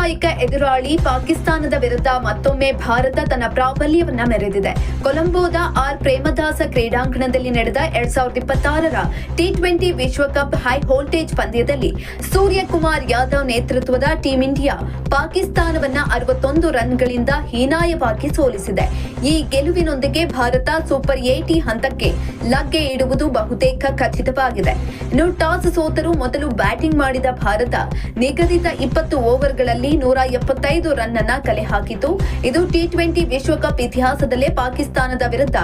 ನಿರ್ಣಾಯಕ ಎದುರಾಳಿ ಪಾಕಿಸ್ತಾನದ ವಿರುದ್ಧ ಮತ್ತೊಮ್ಮೆ ಭಾರತ ತನ್ನ ಪ್ರಾಬಲ್ಯವನ್ನ ಮೆರೆದಿದೆ. ಕೊಲಂಬೋದ ಆರ್ ಪ್ರೇಮದಾಸ ಕ್ರೀಡಾಂಗಣದಲ್ಲಿ ನಡೆದ 2026ರ ಟಿ20 ವಿಶ್ವಕಪ್ ಹೈ ವೋಲ್ಟೇಜ್ ಪಂದ್ಯದಲ್ಲಿ ಸೂರ್ಯಕುಮಾರ್ ಯಾದವ್ ನೇತೃತ್ವದ ಟೀಂ ಇಂಡಿಯಾ ಪಾಕಿಸ್ತಾನವನ್ನ 61 ರನ್ಗಳಿಂದ ಹೀನಾಯವಾಗಿ ಸೋಲಿಸಿದೆ. ಈ ಗೆಲುವಿನೊಂದಿಗೆ ಭಾರತ ಸೂಪರ್ 80 ಹಂತಕ್ಕೆ ಲಗ್ಗೆ ಇಡುವುದು ಬಹುತೇಕ ಖಚಿತವಾಗಿದೆ. ಇನ್ನು ಟಾಸ್ ಸೋತರೂ ಮೊದಲು ಬ್ಯಾಟಿಂಗ್ ಮಾಡಿದ ಭಾರತ ನಿಗದಿತ 20 ಓವರ್ಗಳಲ್ಲಿ 175 ರನ್ ಅನ್ನ ಕಲೆ ಹಾಕಿತು. ಇದು ಟಿ20 ವಿಶ್ವಕಪ್ ಇತಿಹಾಸದಲ್ಲೇ ಪಾಕಿಸ್ತಾನದ ವಿರುದ್ಧ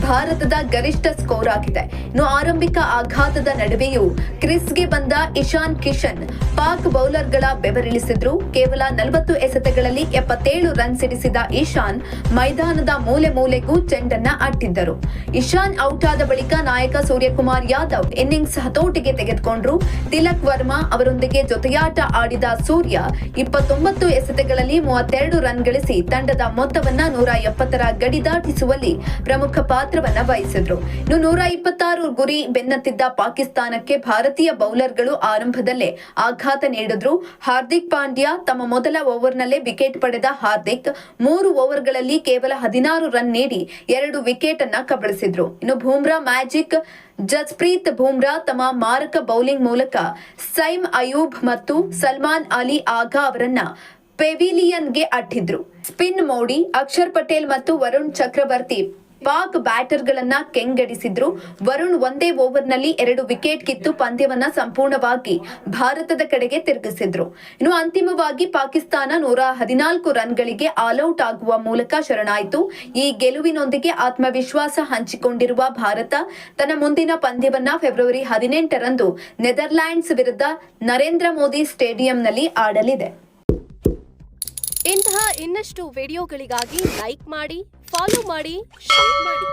ಭಾರತದ ಗರಿಷ್ಠ ಸ್ಕೋರ್ ಆಗಿದೆ. ಇನ್ನು ಆರಂಭಿಕ ಆಘಾತದ ನಡುವೆಯೂ ಕ್ರೀಸ್ಗೆ ಬಂದ ಇಶಾನ್ ಕಿಶನ್ ಪಾಕ್ ಬೌಲರ್ಗಳ ಬೆವರಿಳಿಸಿದ್ರು. ಕೇವಲ 40 ಎಸೆತಗಳಲ್ಲಿ 77 ರನ್ ಸಿಡಿಸಿದ ಇಶಾನ್ ಮೈದಾನದ ಮೂಲೆ ಮೂಲೆಗೂ ಚೆಂಡನ್ನ ಅಟ್ಟಿದ್ದರು. ಇಶಾನ್ ಔಟ್ ಆದ ಬಳಿಕ ನಾಯಕ ಸೂರ್ಯಕುಮಾರ್ ಯಾದವ್ ಇನ್ನಿಂಗ್ಸ್ ಹತೋಟಿಗೆ ತೆಗೆದುಕೊಂಡ್ರು. ತಿಲಕ್ ವರ್ಮಾ ಅವರೊಂದಿಗೆ ಜೊತೆಯಾಟ ಆಡಿದ ಸೂರ್ಯ 29 ಎಸೆತಗಳಲ್ಲಿ 32 ರನ್ ಗಳಿಸಿ ತಂಡದ ಮೊತ್ತವನ್ನ 170ರ ಗಡಿ ದಾಟಿಸುವಲ್ಲಿ ಪ್ರಮುಖ ಪಾತ್ರವನ್ನ ವಹಿಸಿದ್ರು. ಇನ್ನು 126 ಗುರಿ ಬೆನ್ನತ್ತಿದ್ದ ಪಾಕಿಸ್ತಾನಕ್ಕೆ ಭಾರತೀಯ ಬೌಲರ್ಗಳು ಆರಂಭದಲ್ಲೇ ಆಘಾತ ನೀಡಿದ್ರು. ಹಾರ್ದಿಕ್ ಪಾಂಡ್ಯ ತಮ್ಮ ಮೊದಲ ಓವರ್ನಲ್ಲೇ ವಿಕೆಟ್ ಪಡೆದ ಹಾರ್ದಿಕ್ 3 ಓವರ್ಗಳಲ್ಲಿ ಕೇವಲ 16 ರನ್ ನೀಡಿ 2 ವಿಕೆಟ್ ಅನ್ನ ಕಬಳಿಸಿದ್ರು. ಇನ್ನು ಬೂಮ್ರಾ ಮ್ಯಾಜಿಕ್ ಜಸ್ಪ್ರೀತ್ ಬೂಮ್ರಾ ತಮ್ಮ ಮಾರಕ ಬೌಲಿಂಗ್ ಮೂಲಕ ಸೈಮ್ ಅಯೂಬ್ ಮತ್ತು ಸಲ್ಮಾನ್ ಅಲಿ ಆಗಾ ಅವರನ್ನ ಪೆವಿಲಿಯನ್ಗೆ ಅಟ್ಟಿದ್ರು. ಸ್ಪಿನ್ ಮೋಡಿ ಅಕ್ಷರ್ ಪಟೇಲ್ ಮತ್ತು ವರುಣ್ ಚಕ್ರವರ್ತಿ ಪಾಕ್ ಬ್ಯಾಟರ್ಗಳನ್ನ ಕೆಂಗಡಿಸಿದ್ರು. ವರುಣ್ ಒಂದೇ ಓವರ್ನಲ್ಲಿ 2 ವಿಕೆಟ್ ಕಿತ್ತು ಪಂದ್ಯವನ್ನ ಸಂಪೂರ್ಣವಾಗಿ ಭಾರತದ ಕಡೆಗೆ ತಿರುಗಿಸಿದ್ರು. ಇನ್ನು ಅಂತಿಮವಾಗಿ ಪಾಕಿಸ್ತಾನ 114 ರನ್ಗಳಿಗೆ ಆಲ್ಔಟ್ ಆಗುವ ಮೂಲಕ ಶರಣಾಯಿತು. ಈ ಗೆಲುವಿನೊಂದಿಗೆ ಆತ್ಮವಿಶ್ವಾಸ ಹಂಚಿಕೊಂಡಿರುವ ಭಾರತ ತನ್ನ ಮುಂದಿನ ಪಂದ್ಯವನ್ನ ಫೆಬ್ರವರಿ 18ರಂದು ನೆದರ್ಲ್ಯಾಂಡ್ಸ್ ವಿರುದ್ಧ ನರೇಂದ್ರ ಮೋದಿ ಸ್ಟೇಡಿಯಂನಲ್ಲಿ ಆಡಲಿದೆ. ಇಂತಹ ಇನ್ನಷ್ಟು ವಿಡಿಯೋಗಳಿಗಾಗಿ ಲೈಕ್ ಮಾಡಿ, ಫಾಲೋ ಮಾಡಿ, ಶೇರ್ ಮಾಡಿ.